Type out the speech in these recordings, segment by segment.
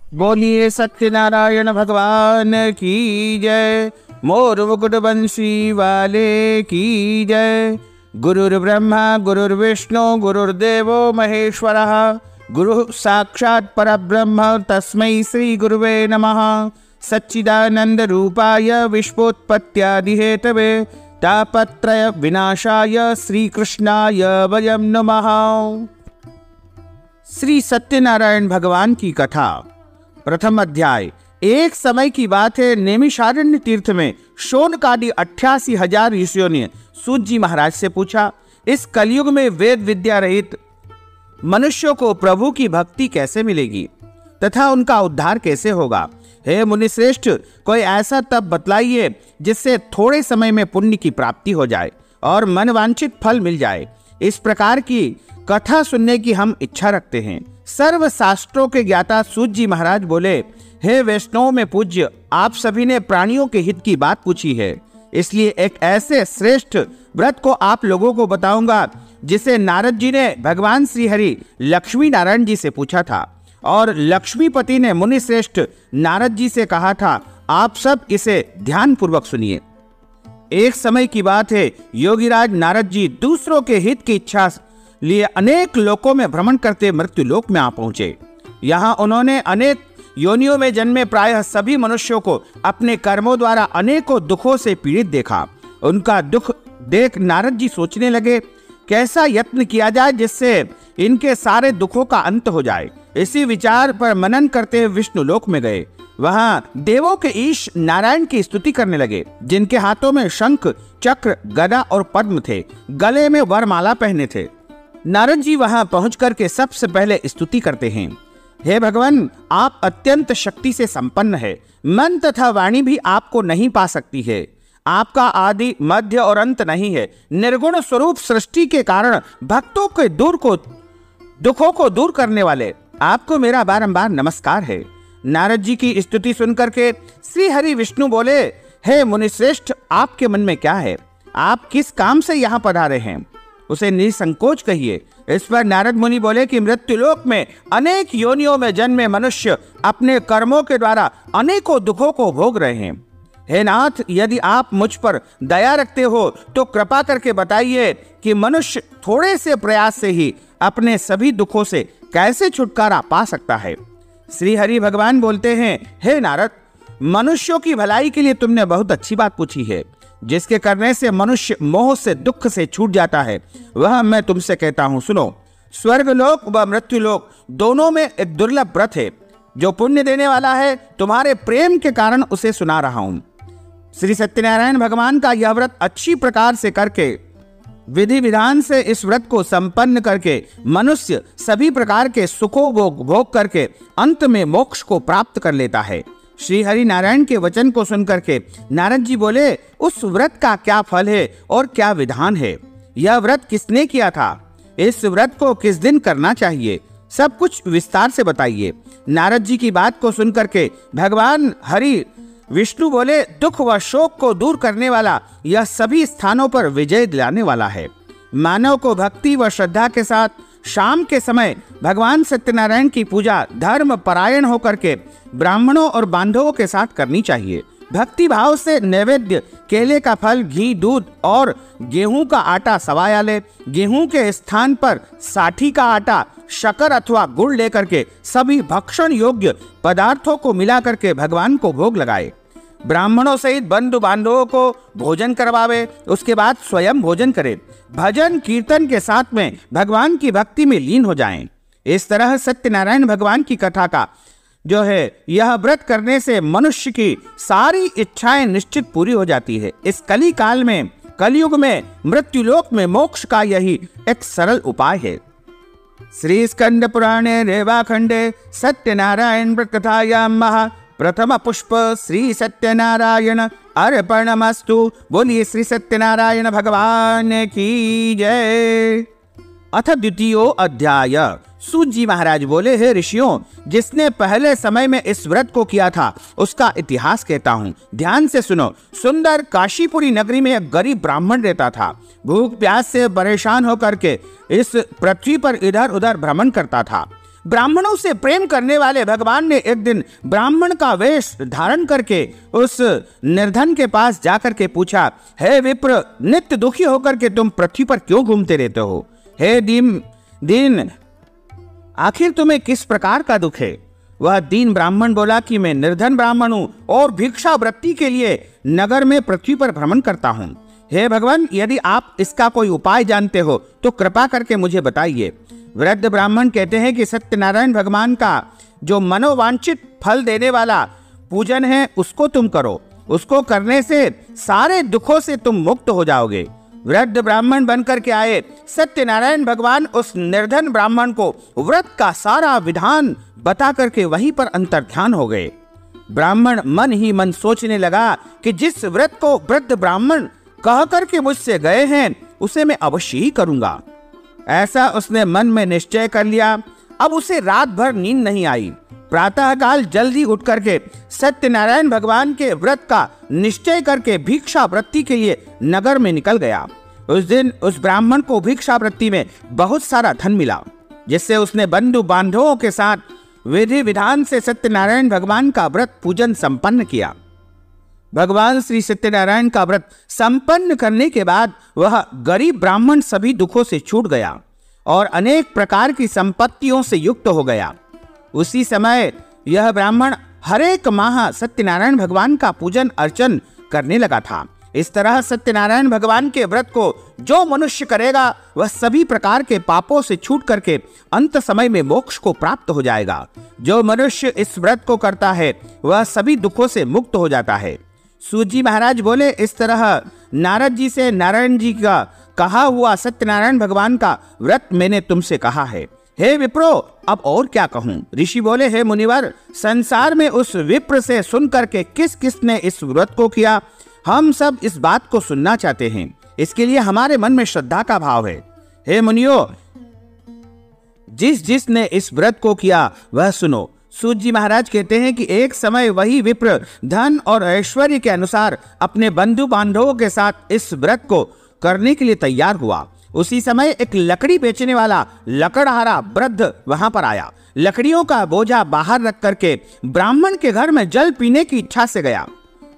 बोलिए सत्यनारायण भगवान की जय। मोर मुकुट बंशी वाले की जय। गुरुर्ब्रह्मा गुरुर्विष्णु गुरुर्देवो महेश्वरः। गुरु साक्षात् परब्रह्म तस्मै श्री गुरुवे नमः। सच्चिदानंद रूपाय विश्वोत्पत्त्यादिहेतवे तापत्रय विनाशाय श्री कृष्णाय वयं नमः। श्री सत्यनारायण भगवान की कथा। प्रथम अध्याय। एक समय की बात है, नैमिषारण्य तीर्थ में शोनकादि 88,000 ऋषियों ने सूत जी महाराज से पूछा, इस कलयुग में वेद विद्या रहित मनुष्यों को प्रभु की भक्ति कैसे मिलेगी तथा उनका उद्धार कैसे होगा। हे मुनिश्रेष्ठ, कोई ऐसा तप बतलाइए जिससे थोड़े समय में पुण्य की प्राप्ति हो जाए और मनवांछित फल मिल जाए। इस प्रकार की कथा सुनने की हम इच्छा रखते हैं। सर्व शास्त्रों के ज्ञाता सूत जी महाराज बोले, हे वैष्णव में पूज्य, आप सभी ने प्राणियों के हित की बात पूछी है, इसलिए एक ऐसे श्रेष्ठ व्रत को आप लोगों को बताऊंगा जिसे नारद जी ने भगवान श्री हरि लक्ष्मी नारायण जी से पूछा था और लक्ष्मीपति ने मुनि श्रेष्ठ नारद जी से कहा था, आप सब इसे ध्यान पूर्वक सुनिए। एक समय की बात है, योगीराज नारद जी दूसरों के हित की इच्छा लिए अनेक लोकों में भ्रमण करते मृत्यु लोक में आ पहुंचे। यहाँ उन्होंने अनेक योनियों में जन्मे प्रायः सभी मनुष्यों को अपने कर्मों द्वारा अनेकों दुखों से पीड़ित देखा। उनका दुख देख नारद जी सोचने लगे, कैसा यत्न किया जाए जिससे इनके सारे दुखों का अंत हो जाए। इसी विचार पर मनन करते हुए विष्णु लोक में गए। वहां देवों के ईश नारायण की स्तुति करने लगे, जिनके हाथों में शंख चक्र गदा और पद्म थे, गले में वरमाला पहने थे। नारद जी वहां पहुंच करके सबसे पहले स्तुति करते हैं, हे भगवान, आप अत्यंत शक्ति से संपन्न है, मन तथा वाणी भी आपको नहीं पा सकती है। आपका आदि मध्य और अंत नहीं है। निर्गुण स्वरूप सृष्टि के कारण भक्तों के दुखों को दूर करने वाले आपको मेरा बारंबार नमस्कार है। नारद जी की स्तुति सुनकर के श्री हरि विष्णु बोले, हे मुनिश्रेष्ठ, आपके मन में क्या है? आप किस काम से यहाँ पधारे हैं? उसे निसंकोच कहिए। इस पर नारद मुनि बोले कि मृत्युलोक में अनेक योनियों में जन्मे मनुष्य अपने कर्मों के द्वारा अनेकों दुखों को भोग रहे हैं। हे नाथ, यदि आप मुझ पर दया रखते हो तो कृपा करके बताइए कि मनुष्य थोड़े से प्रयास से ही अपने सभी दुखों से कैसे छुटकारा पा सकता है। श्री हरि भगवान बोलते हैं, हे नारद, मनुष्यों की भलाई के लिए तुमने बहुत अच्छी बात पूछी है। जिसके करने से मनुष्य मोह से दुख से छूट जाता है, वह मैं तुमसे कहता हूं, सुनो। स्वर्गलोक व मृत्युलोक दोनों में एक दुर्लभ व्रत है जो पुण्य देने वाला है। तुम्हारे प्रेम के कारण उसे सुना रहा हूं। श्री सत्यनारायण भगवान का यह व्रत अच्छी प्रकार से करके, विधि विधान से इस व्रत को संपन्न करके मनुष्य सभी प्रकार के सुखों भोग करके अंत में मोक्ष को प्राप्त कर लेता है। श्री हरि नारायण के वचन को सुनकर के नारद जी बोले, उस व्रत का क्या फल है और क्या विधान है? यह व्रत किसने किया था? इस व्रत को किस दिन करना चाहिए? सब कुछ विस्तार से बताइए। नारद जी की बात को सुनकर के भगवान हरि विष्णु बोले, दुख व शोक को दूर करने वाला यह सभी स्थानों पर विजय दिलाने वाला है। मानव को भक्ति व श्रद्धा के साथ शाम के समय भगवान सत्यनारायण की पूजा धर्म परायण होकर के ब्राह्मणों और बांधवों के साथ करनी चाहिए। भक्ति भाव से नैवेद्य केले का फल, घी, दूध और गेहूं का आटा सवाया ले। गेहूं के स्थान पर साठी का आटा, शक्कर अथवा गुड़ लेकर के सभी भक्षण योग्य पदार्थों को मिला करके भगवान को भोग लगाए। ब्राह्मणों सहित बंधु बांधवों को भोजन करवावे, उसके बाद स्वयं भोजन करे। भजन कीर्तन के साथ में भगवान की भक्ति में लीन हो जाएं। इस तरह सत्यनारायण भगवान की कथा का जो है यह व्रत करने से मनुष्य की सारी इच्छाएं निश्चित पूरी हो जाती है। इस कली काल में, कलयुग में, मृत्युलोक में मोक्ष का यही एक सरल उपाय है। श्री स्कंद पुराणे रेवाखंडे सत्यनारायण व्रत कथायां महा प्रथम पुष्प श्री सत्यनारायण अर्पणमस्तु। बोलिए श्री सत्यनारायण भगवान की जय। अथ द्वितीयो अध्याय। सूत जी महाराज बोले, हे ऋषियों, जिसने पहले समय में इस व्रत को किया था उसका इतिहास कहता हूँ, ध्यान से सुनो। सुंदर काशीपुरी नगरी में एक गरीब ब्राह्मण रहता था। भूख प्यास से परेशान होकर के इस पृथ्वी पर इधर उधर भ्रमण करता था। ब्राह्मणों से प्रेम करने वाले भगवान ने एक दिन ब्राह्मण का वेश धारण करके उस निर्धन के पास जाकर के पूछा, हे विप्र, नित्य दुखी होकर के तुम पृथ्वी पर क्यों घूमते रहते हो? हे दीन, आखिर तुम्हें किस प्रकार का दुख है? वह दीन ब्राह्मण बोला कि मैं निर्धन ब्राह्मण हूं और भिक्षावृत्ति के लिए नगर में पृथ्वी पर भ्रमण करता हूं। हे भगवान, यदि आप इसका कोई उपाय जानते हो तो कृपा करके मुझे बताइए। वृद्ध ब्राह्मण कहते हैं कि सत्यनारायण भगवान का जो मनोवांछित फल देने वाला पूजन है उसको तुम करो। उसको करने से सारे दुखों से तुम मुक्त हो जाओगे। वृद्ध ब्राह्मण बनकर के आए सत्यनारायण भगवान उस निर्धन ब्राह्मण को व्रत का सारा विधान बता करके वहीं पर अंतर्ध्यान हो गए। ब्राह्मण मन ही मन सोचने लगा कि जिस व्रत को वृद्ध ब्राह्मण कह करके मुझसे गए हैं उसे मैं अवश्य ही करूंगा। ऐसा उसने मन में निश्चय कर लिया। अब उसे रात भर नींद नहीं आई। प्रातःकाल जल्दी उठ करके सत्यनारायण भगवान के व्रत का निश्चय करके भिक्षावृत्ति के लिए नगर में निकल गया। उस दिन उस ब्राह्मण को भिक्षावृत्ति में बहुत सारा धन मिला, जिससे उसने बंधु बांधवों के साथ विधि विधान से सत्यनारायण भगवान का व्रत पूजन संपन्न किया। भगवान श्री सत्यनारायण का व्रत संपन्न करने के बाद वह गरीब ब्राह्मण सभी दुखों से छूट गया और अनेक प्रकार की संपत्तियों से युक्त हो गया। उसी समय यह ब्राह्मण हर एक माह सत्यनारायण भगवान का पूजन अर्चन करने लगा था। इस तरह सत्यनारायण भगवान के व्रत को जो मनुष्य करेगा वह सभी प्रकार के पापों से छूट करके अंत समय में मोक्ष को प्राप्त हो जाएगा। जो मनुष्य इस व्रत को करता है वह सभी दुखों से मुक्त हो जाता है। सूत जी महाराज बोले, इस तरह नारद जी से नारायण जी का कहा हुआ सत्यनारायण भगवान का व्रत मैंने तुमसे कहा है। हे विप्रो, अब और क्या कहूँ? ऋषि बोले, हे मुनिवर, संसार में उस विप्र से सुन करके किस किस ने इस व्रत को किया, हम सब इस बात को सुनना चाहते हैं। इसके लिए हमारे मन में श्रद्धा का भाव है। हे मुनियो, जिस ने इस व्रत को किया वह सुनो। सूत जी महाराज कहते हैं कि एक समय वही विप्र धन और ऐश्वर्य के अनुसार अपने बंधु बांधवों के साथ इस व्रत को करने के लिए तैयार हुआ। उसी समय एक लकड़ी बेचने वाला लकड़हारा वृद्ध वहां पर आया। लकड़ियों का बोझा बाहर रख करके ब्राह्मण के घर में जल पीने की इच्छा से गया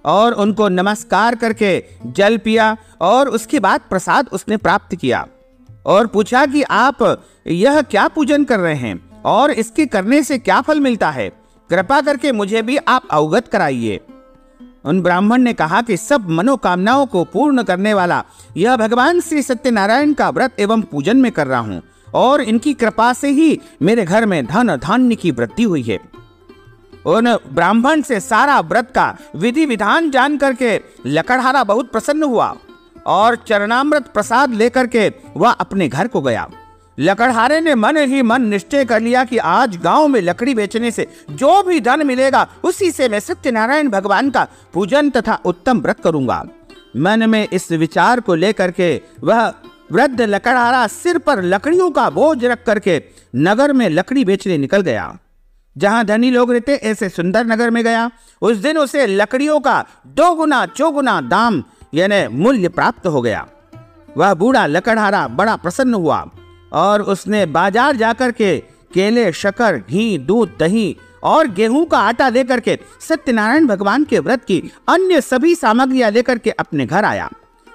और उनको नमस्कार करके जल पिया और उसके बाद प्रसाद उसने प्राप्त किया और पूछा कि आप यह क्या पूजन कर रहे हैं और इसके करने से क्या फल मिलता है? कृपा करके मुझे भी आप अवगत कराइए। उन ब्राह्मण ने कहा कि सब मनोकामनाओं को पूर्ण करने वाला यह भगवान श्री सत्यनारायण का व्रत एवं पूजन में कर रहा हूँ और इनकी कृपा से ही मेरे घर में धन धान्य की वृद्धि हुई है। उन ब्राह्मण से सारा व्रत का विधि विधान जान करके लकड़हारा बहुत प्रसन्न हुआ और चरणामृत प्रसाद लेकर के वह अपने घर को गया। लकड़हारे ने मन ही मन निश्चय कर लिया कि आज गांव में लकड़ी बेचने से जो भी धन मिलेगा उसी से मैं सत्यनारायण भगवान का पूजन तथा उत्तम व्रत करूंगा। मन में इस विचार को लेकर के वह वृद्ध लकड़हारा सिर पर लकड़ियों का बोझ रख करके नगर में लकड़ी बेचने निकल गया। जहां धनी लोग रहते ऐसे सुंदर नगर में गया। उस दिन उसे लकड़ियों का 2 गुना 4 गुना दाम यानी मूल्य प्राप्त हो गया। वह बूढ़ा लकड़हारा बड़ा प्रसन्न हुआ और उसने बाजार जाकर के केले, शक्कर, घी, दूध, दही और गेहूं का आटा लेकर के सत्यनारायण भगवान के व्रत की अन्य सभी सामग्रियां लेकर के अपने घर आया।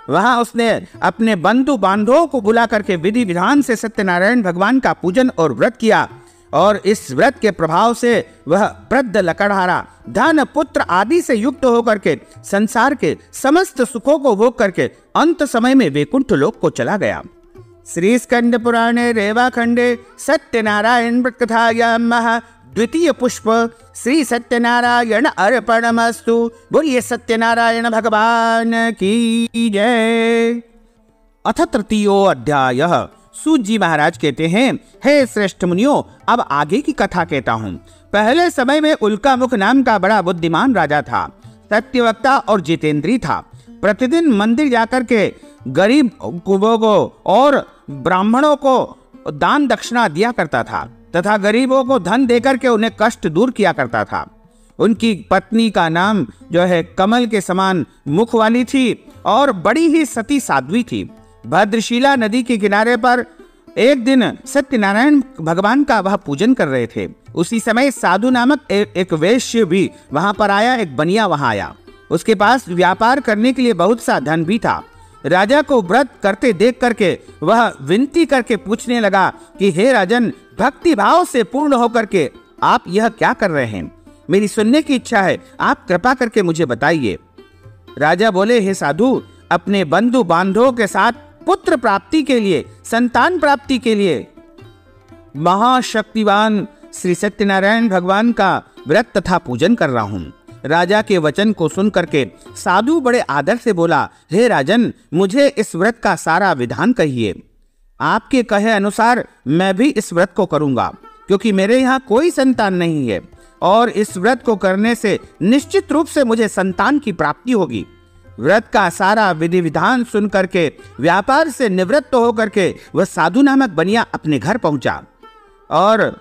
वहां उसने अपने बंधु बांधवों को बुला करके विधि विधान से सत्यनारायण भगवान का पूजन और व्रत किया और इस व्रत के प्रभाव से वह वृद्ध लकड़हारा धन, पुत्र आदि से युक्त होकर के संसार के समस्त सुखों को भोग करके अंत समय में वैकुंठ लोक को चला गया। श्री स्कंद पुराणे रेवाखंडे सत्यनारायण व्रत कथायां द्वितीय पुष्प श्री सत्यनारायण अर्पणमस्तु। बोलिए सत्यनारायण भगवान की जय। अथ तृतीयो अध्याय। सूत जी महाराज कहते हैं, हे श्रेष्ठ मुनियों, अब आगे की कथा कहता हूँ। पहले समय में उल्कामुख नाम का बड़ा बुद्धिमान राजा था, सत्यवक्ता और जितेंद्री था। प्रतिदिन मंदिर जाकर के गरीब कुबों को और ब्राह्मणों को दान दक्षिणा दिया करता था तथा गरीबों को धन देकर के उन्हें कष्ट दूर किया करता था। उनकी पत्नी का नाम जो है कमल के समान मुख वाली थी और बड़ी ही सती साध्वी थी। भद्रशिला नदी के किनारे पर एक दिन सत्यनारायण भगवान का वह पूजन कर रहे थे। उसी समय साधु नामक एक वैश्य भी वहां पर आया। एक बनिया वहां आया। उसके पास व्यापार करने के लिए बहुत सा धन भी था। राजा को व्रत करते देख करके वह विनती करके पूछने लगा कि हे राजन, भक्ति भाव से पूर्ण होकर के आप यह क्या कर रहे हैं? मेरी सुनने की इच्छा है, आप कृपा करके मुझे बताइए। राजा बोले, हे साधु, अपने बंधु बांधवों के साथ पुत्र प्राप्ति के लिए, संतान प्राप्ति के लिए महाशक्तिवान श्री सत्यनारायण भगवान का व्रत तथा पूजन कर रहा हूँ। राजा के वचन को सुन करके साधु बड़े आदर से बोला, हे राजन, मुझे इस व्रत का सारा विधान कहिए। आपके कहे अनुसार मैं भी इस व्रत को करूंगा, क्योंकि मेरे यहाँ कोई संतान नहीं है और इस व्रत को करने से निश्चित रूप से मुझे संतान की प्राप्ति होगी। व्रत का सारा विधि विधान सुन करके व्यापार से निवृत्त होकर के वह साधु नामक बनिया अपने घर पहुंचा और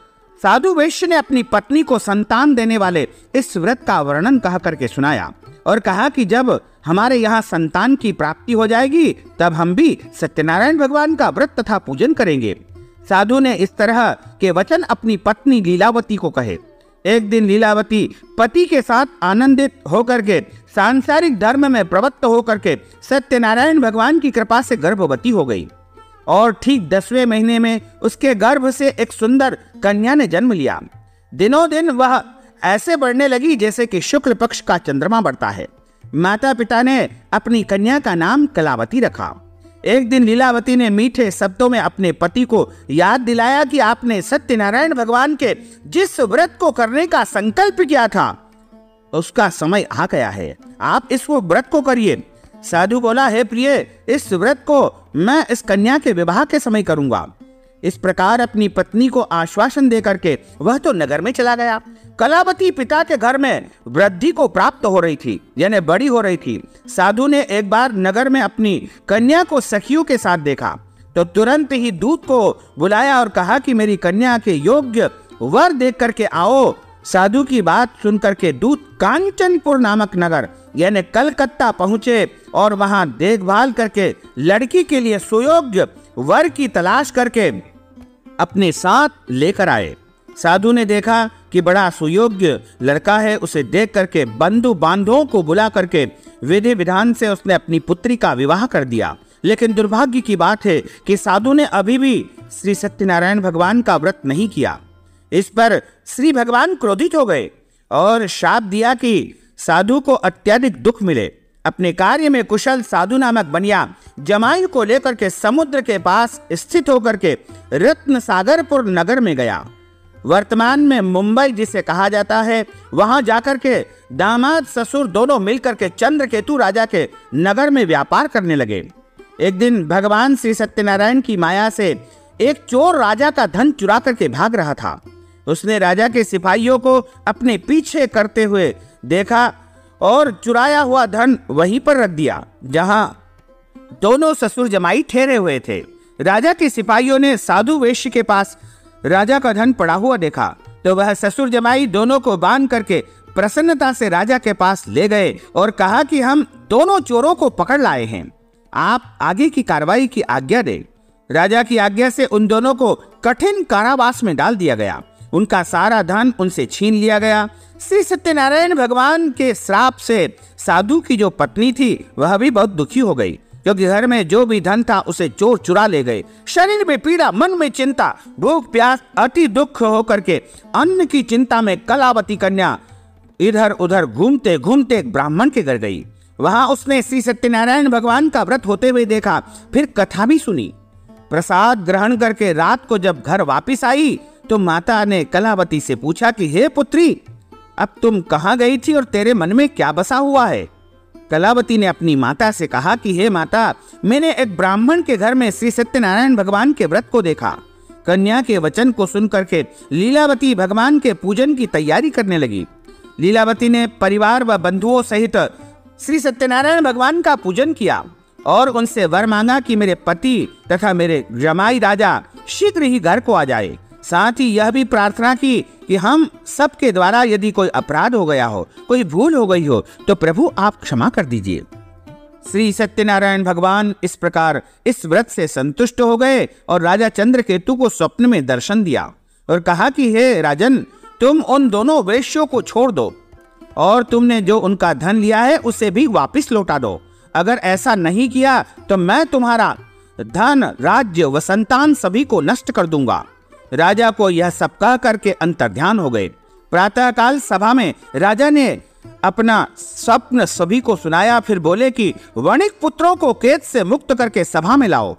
साधु वैश्य ने अपनी पत्नी को संतान देने वाले इस व्रत का वर्णन कह करके सुनाया और कहा कि जब हमारे यहाँ संतान की प्राप्ति हो जाएगी तब हम भी सत्यनारायण भगवान का व्रत तथा पूजन करेंगे। साधु ने इस तरह के वचन अपनी पत्नी लीलावती को कहे। एक दिन लीलावती पति के साथ आनंदित होकर के सांसारिक धर्म में प्रवृत्त होकर के सत्यनारायण भगवान की कृपा से गर्भवती हो गई और ठीक 10वें महीने में उसके गर्भ से एक सुंदर कन्या ने जन्म लिया। दिनों दिन वह ऐसे बढ़ने लगी जैसे कि शुक्ल पक्ष का चंद्रमा बढ़ता है। माता पिता ने अपनी कन्या का नाम कलावती रखा। एक दिन लीलावती ने मीठे शब्दों में अपने पति को याद दिलाया कि आपने सत्यनारायण भगवान के जिस व्रत को करने का संकल्प किया था उसका समय आ गया है, आप इस व्रत को करिए। साधु बोला, हे प्रिय, इस व्रत को मैं इस कन्या के विवाह के समय करूंगा। इस प्रकार अपनी पत्नी को आश्वासन देकर के वह तो नगर में चला गया। कलावती पिता के घर में वृद्धि को प्राप्त हो रही थी, यानी बड़ी हो रही थी। साधु ने एक बार नगर में अपनी कन्या को सखियों के साथ देखा तो तुरंत ही दूत को बुलाया और कहा कि मेरी कन्या के योग्य वर देख करके आओ। साधु की बात सुनकर के दूत कांचनपुर नामक नगर यानी कलकत्ता पहुंचे और वहां देखभाल करके लड़की के लिए सुयोग्य वर की तलाश करके अपने साथ लेकर आए। साधु ने देखा कि बड़ा सुयोग्य लड़का है। उसे देख करके बंधु बांधवों को बुला करके विधि विधान से उसने अपनी पुत्री का विवाह कर दिया। लेकिन दुर्भाग्य की बात है कि साधु ने अभी भी श्री सत्यनारायण भगवान का व्रत नहीं किया। इस पर श्री भगवान क्रोधित हो गए और शाप दिया कि साधु को अत्यधिक दुख मिले। अपने कार्य में कुशल साधु नामक बनिया जमाई को लेकर के समुद्र के पास स्थित होकर के रत्न सागरपुर नगर में गया। वर्तमान में मुंबई जिसे कहा जाता है, वहां जाकर के दामाद ससुर दोनों मिलकर के चंद्रकेतु राजा के नगर में व्यापार करने लगे। एक दिन भगवान श्री सत्यनारायण की माया से एक चोर राजा का धन चुरा करके भाग रहा था। उसने राजा के सिपाहियों को अपने पीछे करते हुए देखा और चुराया हुआ धन वहीं पर रख दिया जहां दोनों ससुर जमाई ठहरे हुए थे। राजा के सिपाहियों ने साधु वैश्य के पास राजा का धन पड़ा हुआ देखा तो वह ससुर जमाई दोनों को बांध करके प्रसन्नता से राजा के पास ले गए और कहा कि हम दोनों चोरों को पकड़ लाए हैं, आप आगे की कार्रवाई की आज्ञा दें। राजा की आज्ञा से उन दोनों को कठिन कारावास में डाल दिया गया। उनका सारा धन उनसे छीन लिया गया। श्री सत्यनारायण भगवान के श्राप से साधु की जो पत्नी थी वह भी बहुत दुखी हो गई, क्योंकि घर में जो भी धन था उसे चोर चुरा ले गए। शरीर में पीड़ा, मन में चिंता, भूख प्यास, अति दुख होकर के अन्न की चिंता में कलावती कन्या इधर उधर घूमते घूमते एक ब्राह्मण के घर गई। वहां उसने श्री सत्यनारायण भगवान का व्रत होते हुए देखा, फिर कथा भी सुनी। प्रसाद ग्रहण करके रात को जब घर वापिस आई तो माता ने कलावती से पूछा कि हे पुत्री, अब तुम कहाँ गई थी और तेरे मन में क्या बसा हुआ है? कलावती ने अपनी माता से कहा कि हे माता, मैंने एक ब्राह्मण के घर में श्री सत्यनारायण भगवान के व्रत को देखा। कन्या के वचन को सुनकर के लीलावती भगवान के पूजन की तैयारी करने लगी। लीलावती ने परिवार व बंधुओं सहित श्री सत्यनारायण भगवान का पूजन किया और उनसे वर मांगा कि मेरे पति तथा मेरे जमाई राजा शीघ्र ही घर को आ जाए। साथ ही यह भी प्रार्थना की कि हम सबके द्वारा यदि कोई अपराध हो गया हो, कोई भूल हो गई हो तो प्रभु आप क्षमा कर दीजिए। श्री सत्यनारायण भगवान इस प्रकार इस व्रत से संतुष्ट हो गए और राजा चंद्रकेतु को स्वप्न में दर्शन दिया और कहा कि हे राजन, तुम उन दोनों वेश्यों को छोड़ दो और तुमने जो उनका धन लिया है उसे भी वापस लौटा दो। अगर ऐसा नहीं किया तो मैं तुम्हारा धन, राज्य व संतान सभी को नष्ट कर दूंगा। राजा को यह सब कह करके अंतर्ध्यान हो गए। प्रातःकाल सभा में राजा ने अपना स्वप्न सभी को सुनाया। फिर बोले कि वणिक पुत्रों को कैद से मुक्त करके सभा में लाओ।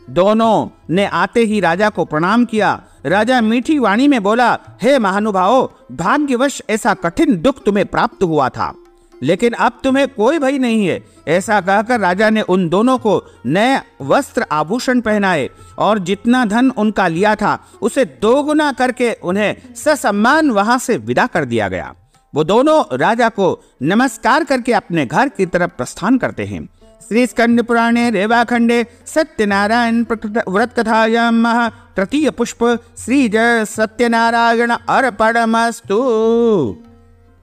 दोनों ने आते ही राजा को प्रणाम किया। राजा मीठी वाणी में बोला, हे महानुभावों, भाग्यवश ऐसा कठिन दुख तुम्हें प्राप्त हुआ था, लेकिन अब तुम्हें कोई भय नहीं है। ऐसा कहकर राजा ने उन दोनों को नए वस्त्र आभूषण पहनाए और जितना धन उनका लिया था उसे दोगुना करके उन्हें ससम्मान वहां से विदा कर दिया गया। वो दोनों राजा को नमस्कार करके अपने घर की तरफ प्रस्थान करते हैं। श्री स्कंद पुराणे रेवाखंडे सत्यनारायण व्रत कथायां तृतीय पुष्प श्री जय सत्यनारायण अर्पणमस्तु।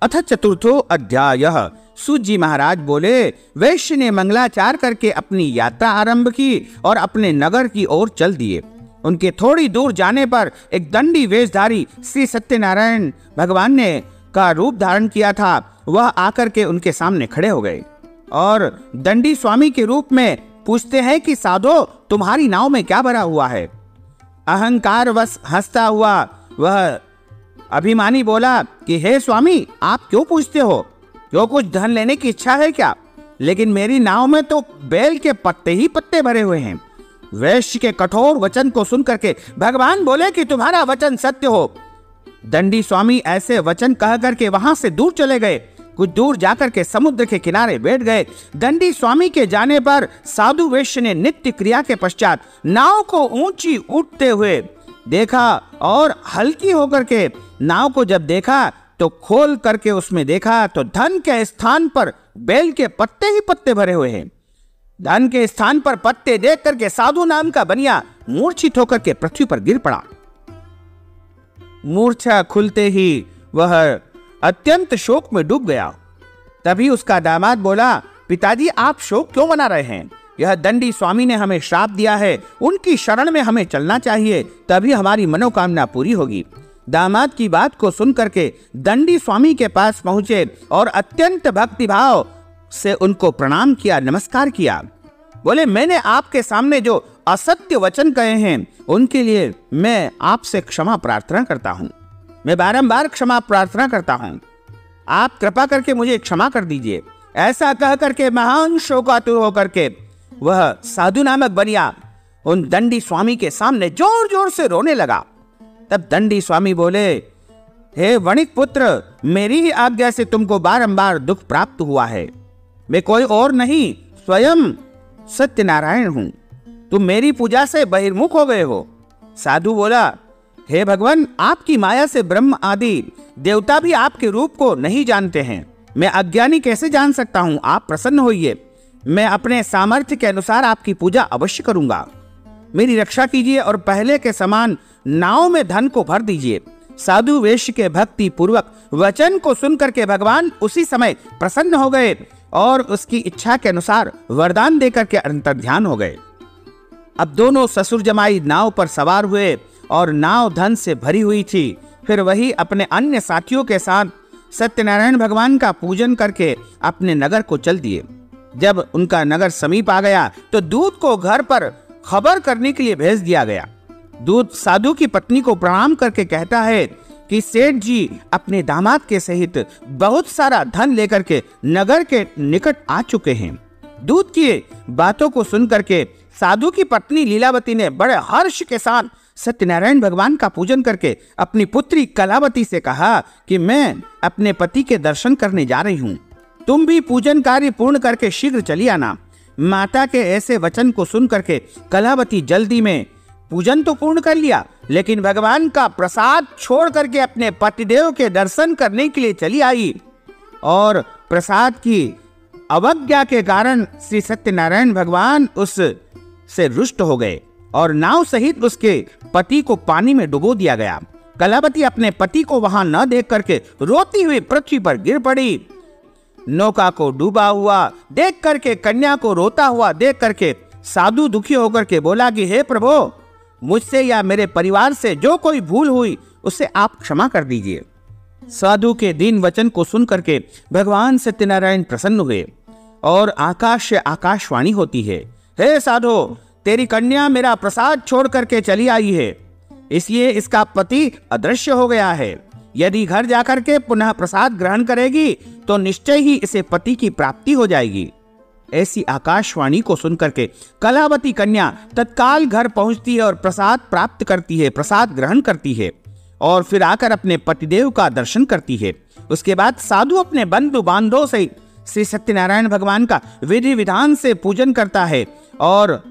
अथ चतुर्थो अध्यायः। सूत जी महाराज बोले, वैश्य ने मंगलाचार करके अपनी यात्रा आरंभ की और अपने नगर की ओर चल दिए। उनके थोड़ी दूर जाने पर एक दंडी वेशधारी श्री सत्यनारायण भगवान ने का रूप धारण किया था, वह आकर के उनके सामने खड़े हो गए और दंडी स्वामी के रूप में पूछते हैं कि साधो, तुम्हारी नाव में क्या भरा हुआ है? अहंकार वश हंसता हुआ वह अभिमानी बोला कि हे स्वामी, आप क्यों पूछते हो? क्यों कुछ धन लेने की इच्छा है क्या? लेकिन मेरी नाव में तो बेल के पत्ते ही पत्ते भरे हुए हैं। वैश्य के कठोर वचन को सुनकर के भगवान बोले कि तुम्हारा वचन सत्य हो। दंडी स्वामी ऐसे वचन कह करके वहां से दूर चले गए। कुछ दूर जाकर के समुद्र के किनारे बैठ गए। दंडी स्वामी के जाने पर साधु वैश्य ने नित्य क्रिया के पश्चात नाव को ऊंची उठते हुए देखा और हल्की होकर के नाव को जब देखा तो खोल करके उसमें देखा तो धन के स्थान पर बेल के पत्ते ही पत्ते भरे हुए हैं। धन के स्थान पर पत्ते देख करके साधु नाम का बनिया मूर्छित होकर के पृथ्वी पर गिर पड़ा। मूर्छा खुलते ही वह अत्यंत शोक में डूब गया। तभी उसका दामाद बोला, पिताजी, आप शोक क्यों मना रहे हैं? यह दंडी स्वामी ने हमें श्राप दिया है, उनकी शरण में हमें चलना चाहिए, तभी हमारी मनोकामना पूरी होगी। दामाद की बात को सुन करके दंडी स्वामी के पास पहुंचे और अत्यंत भक्तिभाव से उनको प्रणाम किया, नमस्कार किया। बोले, मैंने आपके सामने जो असत्य वचन कहे हैं उनके लिए मैं आपसे क्षमा प्रार्थना करता हूं। मैं बारंबार क्षमा प्रार्थना करता हूं, आप कृपा करके मुझे क्षमा कर दीजिए। ऐसा कह करके महान शोकातुर होकर के वह साधु नामक बनिया उन दंडी स्वामी के सामने जोर जोर से रोने लगा। तब दंडी स्वामी बोले, हे वणिक पुत्र, मेरी ही आज्ञा से तुमको बारंबार दुख प्राप्त हुआ है। मैं कोई और नहीं, स्वयं सत्यनारायण हूं। तुम मेरी पूजा से बहिर्मुख हो गए हो। साधु बोला, हे भगवान, आपकी माया से ब्रह्म आदि देवता भी आपके रूप को नहीं जानते हैं। मैं अज्ञानी कैसे जान सकता हूं? आप प्रसन्न होइए, मैं अपने सामर्थ्य के अनुसार आपकी पूजा अवश्य करूंगा। मेरी रक्षा कीजिए और पहले के समान नाव में धन को भर दीजिए। साधु वेश्य के भक्ति पूर्वक वचन को सुनकर के भगवान उसी समय प्रसन्न हो गए और उसकी इच्छा के अनुसार वरदान देकर के अंतर्ध्यान हो गए। अब दोनों ससुर जमाई नाव पर सवार हुए और नाव धन से भरी हुई थी। फिर वही अपने अन्य साथियों के साथ सत्यनारायण भगवान का पूजन करके अपने नगर को चल दिए। जब उनका नगर समीप आ गया तो दूत को घर पर खबर करने के लिए भेज दिया गया। दूत साधु की पत्नी को प्रणाम करके कहता है कि सेठ जी अपने दामाद के सहित बहुत सारा धन लेकर के नगर के निकट आ चुके हैं। दूत की बातों को सुनकर के साधु की पत्नी लीलावती ने बड़े हर्ष के साथ सत्यनारायण भगवान का पूजन करके अपनी पुत्री कलावती से कहा कि मैं अपने पति के दर्शन करने जा रही हूँ, तुम भी पूजन कार्य पूर्ण करके शीघ्र चली आना। माता के ऐसे वचन को सुन करके कलावती जल्दी में पूजन तो पूर्ण कर लिया, लेकिन भगवान का प्रसाद छोड़ करके अपने पतिदेव के दर्शन करने के लिए चली आई और प्रसाद की अवज्ञा के कारण श्री सत्यनारायण भगवान उस से रुष्ट हो गए और नाव सहित उसके पति को पानी में डुबो दिया गया। कलावती अपने पति को वहां न देख करके रोती हुई पृथ्वी पर गिर पड़ी। नौका को डूबा हुआ देख करके, कन्या को रोता हुआ देख करके साधु दुखी होकर के बोला कि हे प्रभु, मुझसे या मेरे परिवार से जो कोई भूल हुई उसे आप क्षमा कर दीजिए। साधु के दीन वचन को सुन करके भगवान सत्यनारायण प्रसन्न हुए और आकाश से आकाशवाणी होती है, हे साधु, तेरी कन्या मेरा प्रसाद छोड़ करके चली आई है, इसलिए इसका पति अदृश्य हो गया है। यदि घर जाकर के पुनः प्रसाद ग्रहण करेगी तो निश्चय ही इसे पति की प्राप्ति हो जाएगी। ऐसी आकाशवाणी को सुनकर के कलावती कन्या तत्काल घर पहुंचती है और प्रसाद प्राप्त करती है, प्रसाद ग्रहण करती है और फिर आकर अपने पतिदेव का दर्शन करती है। उसके बाद साधु अपने बंधु बांधवों से श्री सत्यनारायण भगवान का विधि विधान से पूजन करता है और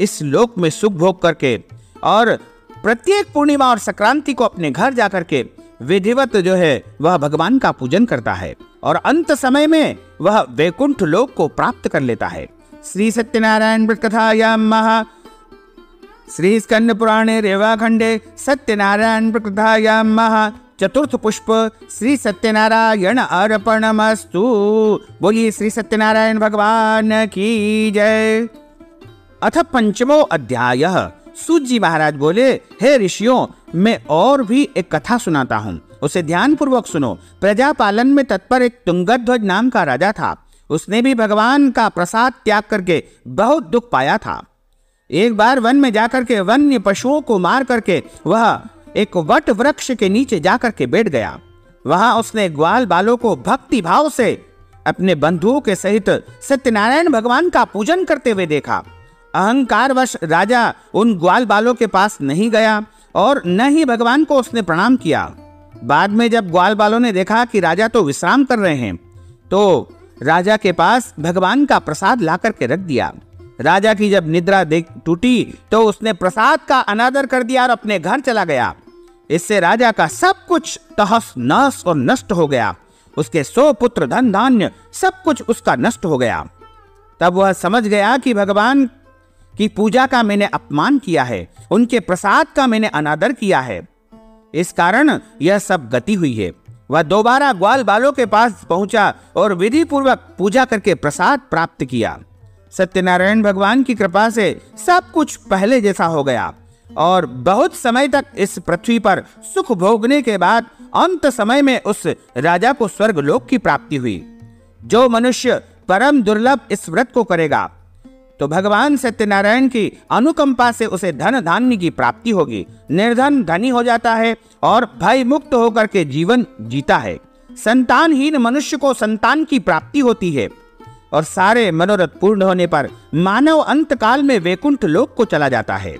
इस लोक में सुख भोग करके और प्रत्येक पूर्णिमा और संक्रांति को अपने घर जाकर के विधिवत जो है वह भगवान का पूजन करता है और अंत समय में वह वैकुंठ लोक को प्राप्त कर लेता है। श्री सत्यनारायण व्रत कथायां श्री स्कंद पुराणे रेवाखंडे सत्यनारायण व्रत कथायां चतुर्थ पुष्प श्री सत्यनारायण अर्पणमस्तु। बोलिए श्री सत्यनारायण भगवान की जय। अथ पंचमो अध्याय। सूत जी महाराज बोले, हे ऋषियों, मैं और भी एक कथा सुनाता हूँ, उसे ध्यान पूर्वक सुनो। प्रजा पालन में तत्पर एक तुंगध्वज नाम का राजा था। उसने भी भगवान का प्रसाद त्याग करके बहुत दुख पाया था। एक बार वन में जाकर के वन्य पशुओं को मार करके वह एक वट वृक्ष के नीचे जाकर के बैठ गया। वहां उसने ग्वाल बालों को भक्ति भाव से अपने बंधुओं के सहित सत्यनारायण भगवान का पूजन करते हुए देखा। अहंकारवश राजा उन ग्वाल बालों के पास नहीं गया और न ही भगवान को उसने प्रणाम किया। बाद में जब ग्वाल बालों ने देखा कि राजा तो विश्राम कर रहे हैं, तो राजा के पास भगवान का प्रसाद ला करके रख दिया। राजा की जब निद्रा देख टूटी तो उसने प्रसाद का अनादर कर दिया और अपने घर चला गया। इससे राजा का सब कुछ तहस नहस और नष्ट हो गया। उसके 100 पुत्र, धन धान्य सब कुछ उसका नष्ट हो गया। तब वह समझ गया कि भगवान की पूजा का मैंने अपमान किया है, उनके प्रसाद का मैंने अनादर किया है, इस कारण यह सब गति हुई है। वह दोबारा ग्वाल बालों के पास पहुंचा और विधि पूर्वक पूजा करके प्रसाद प्राप्त किया। सत्यनारायण भगवान की कृपा से सब कुछ पहले जैसा हो गया और बहुत समय तक इस पृथ्वी पर सुख भोगने के बाद अंत समय में उस राजा को स्वर्ग लोक की प्राप्ति हुई। जो मनुष्य परम दुर्लभ इस व्रत को करेगा तो भगवान सत्यनारायण की अनुकंपा से उसे धन धान्य की प्राप्ति होगी। निर्धन धनी हो जाता है और भय मुक्त होकर के जीवन जीता है। संतानहीन मनुष्य को संतान की प्राप्ति होती है और सारे मनोरथ पूर्ण होने पर मानव अंत काल में वैकुंठ लोक को चला जाता है।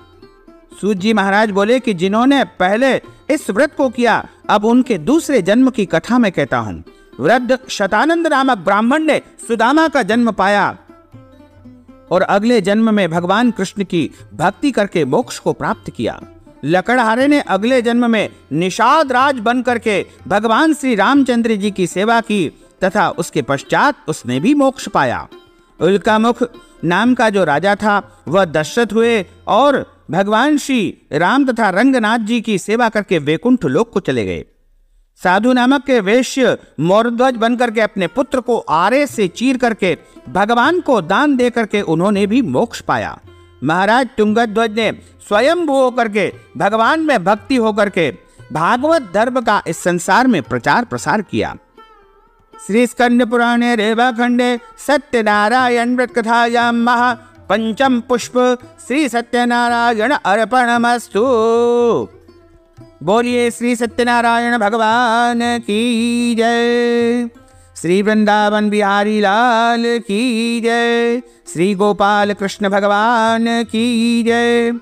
सूत जी महाराज बोले कि जिन्होंने पहले इस व्रत को किया, अब उनके दूसरे जन्म की कथा मैं कहता हूँ। वृद्ध शतानंद नामक ब्राह्मण ने सुदामा का जन्म पाया और अगले जन्म में भगवान कृष्ण की भक्ति करके मोक्ष को प्राप्त किया। लकड़हारे ने अगले जन्म में निषाद राज बन करके भगवान श्री रामचंद्र जी की सेवा की तथा उसके पश्चात उसने भी मोक्ष पाया। उल्कामुख नाम का जो राजा था वह दशरथ हुए और भगवान श्री राम तथा रंगनाथ जी की सेवा करके वैकुंठ लोक को चले गए। साधु नामक के वैश्य मौरध्वज बनकर के अपने पुत्र को आरे से चीर करके भगवान को दान दे करके उन्होंने भी मोक्ष पाया। महाराज तुंगध्वज ने स्वयं होकर के भगवान में भक्ति होकर के भागवत धर्म का इस संसार में प्रचार प्रसार किया। श्री स्कंद पुराणे रेवाखंडे सत्यनारायण व्रत कथायां पंचम पुष्प श्री सत्यनारायण अर्पणमस्तु। बोलिए श्री सत्यनारायण भगवान की जय। श्री वृंदावन बिहारी लाल की जय। श्री गोपाल कृष्ण भगवान की जय।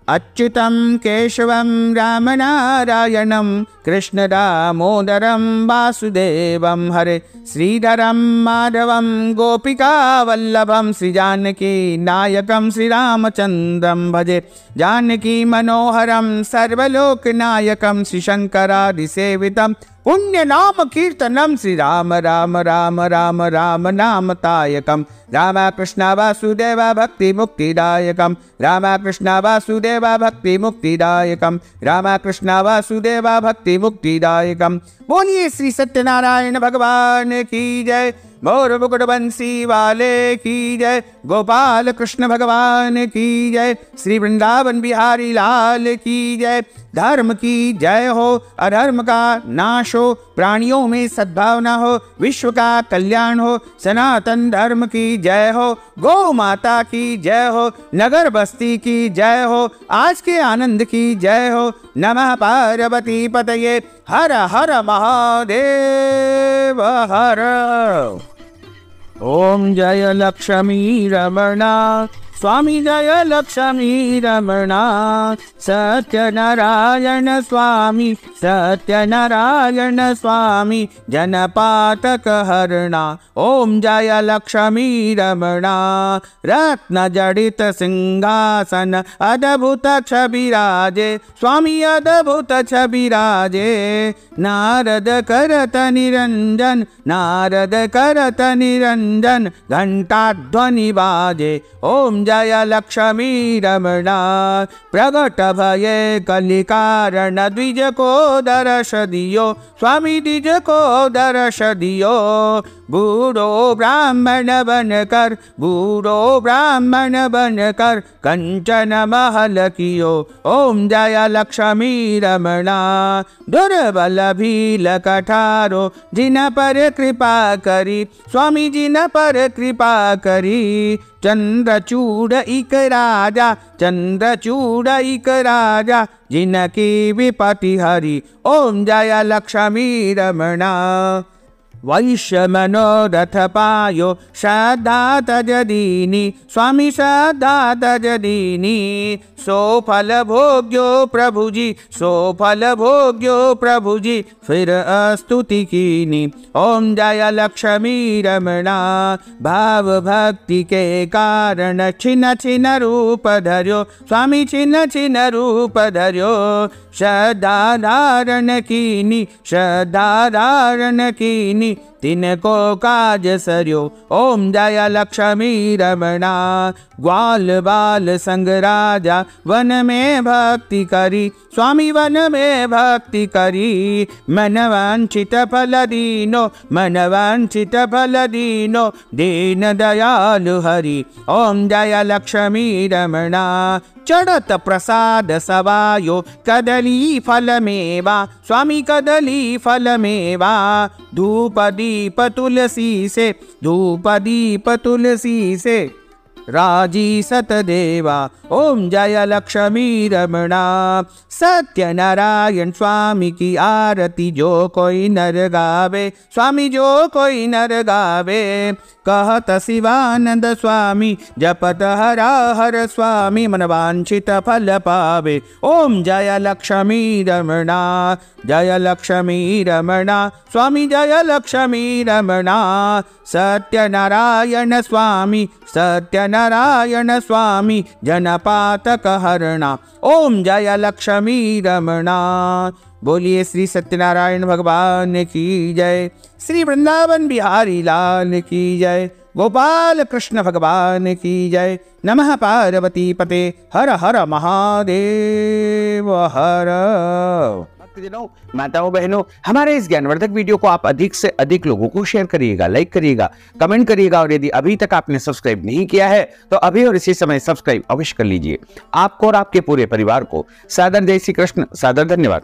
अच्युतं केशवं राम नारायणं कृष्ण दामोदरं वासुदेवं हरे श्रीधरं माधवं गोपिका वल्लभं श्री जानकी नायकं श्री रामचंद्रं भजे। जानकी मनोहरं सर्वलोकनायकं श्री शंकरादिसेवितं पुण्य नाम कीर्तनम श्री राम राम राम राम राम नाम तायकम। रामा कृष्णा वासुदेवा भक्ति मुक्तिदायकम। रामा कृष्णा वासुदेवा भक्ति मुक्तिदायकम। रामा कृष्णा वासुदेवा भक्ति मुक्तिदायकम। बोलिए श्री सत्यनारायण भगवान की जय। मोर मुकुट बंसी वाले की जय, गोपाल कृष्ण भगवान की जय, श्री वृंदावन बिहारी लाल की जय। धर्म की जय हो, अधर्म का नाश हो, प्राणियों में सद्भावना हो, विश्व का कल्याण हो, सनातन धर्म की जय हो, गौ माता की जय हो, नगर बस्ती की जय हो, आज के आनंद की जय हो। नमः पार्वती पतये, हर हर महादेव हर। ओम जय लक्ष्मी रमणा स्वामी, जय लक्ष्मी रमणा, सत्यनारायण स्वामी, सत्यनारायण स्वामी, जनपातक हरणा। ओम जय लक्ष्मी रमणा, रत्न जडित सिंहासन अद्भुत छबिराजे, स्वामी अद्भुत छबिराजे। नारद करत निरंजन, नारद करत निरंजन, घंटा ध्वनि बाजे। ओम जय लक्ष्मी रमणा, प्रगट भये कलिकारण, द्विज को दर्श दियो, स्वामी द्विज को दर्श दियो। बूढ़ो ब्राह्मण बनकर, बूढ़ो ब्राह्मण बनकर, कंचन महल कियो। ओम जय लक्ष्मी रमणा, दुर्बल भील कठारो, जिन पर कृपा करी, स्वामी जिन पर कृपा करी। चंद्रचूड़ इक राजा, चंद्रचूड़ इक राजा, जिनकी विपति हरि। ओम जय लक्ष्मी रमणा, वैश्य मनोरथ पायो, श्रद्धा तज दीनी, स्वामी श्रद्धा तज दीनी। सो फल भोग्यो प्रभु जी, सो फल भोग्यो प्रभु जी, फिर स्तुति कीनी। ओम जय लक्ष्मी रमणा, भाव भक्ति के कारण, छिन्न छिन्न रूप धर्यो, स्वामी छिन्न छिन्न रूप धर्यो। श्रद्धा धारण कीनी, श्रद्धा धारण कीनी, तिनको काज सर्यो। ओम जय लक्ष्मी रमणा, ग्वाल बाल संग राजा, वन में भक्ति करी, स्वामी वन में भक्ति करी। मन वांछित फल दीनो, मन वांछित फल दीनो, दीन दयालु हरि। ओम जय लक्ष्मी रमणा, चढ़त प्रसाद सवायो, कदली फल मेवा, स्वामी कदली फल मेवा। धूप दीप तुलसी से, धूप दीप तुलसी से, राजी सतदेवा। ओम जय लक्ष्मी रमणा, सत्यनारायण स्वामी की आरती जो कोई नर गावे, स्वामी जो कोई नर गावे। कहत शिवानंद स्वामी, जपत हरा हर स्वामी, मन वांछित फल पावे। ओम जय लक्ष्मी रमणा, जय लक्ष्मी रमणा, स्वामी जय लक्ष्मी रमणा। सत्यनारायण स्वामी, सत्यनारायण स्वामी, जनपातक हरणा। ओम जय लक्ष्मी रमणा। बोलिए श्री सत्यनारायण भगवान की जय, श्री वृंदावन बिहारी लाल की जय, गोपाल कृष्ण भगवान की जय। नमः पार्वती पते, हर हर महादेव हर। भक्तजनों, माताओं बहनों, हमारे इस ज्ञानवर्धक वीडियो को आप अधिक से अधिक लोगों को शेयर करिएगा, लाइक करिएगा, कमेंट करिएगा, और यदि अभी तक आपने सब्सक्राइब नहीं किया है तो अभी और इसी समय सब्सक्राइब अवश्य कर लीजिए। आपको और आपके पूरे परिवार को सादर जय श्री कृष्ण, सादर धन्यवाद।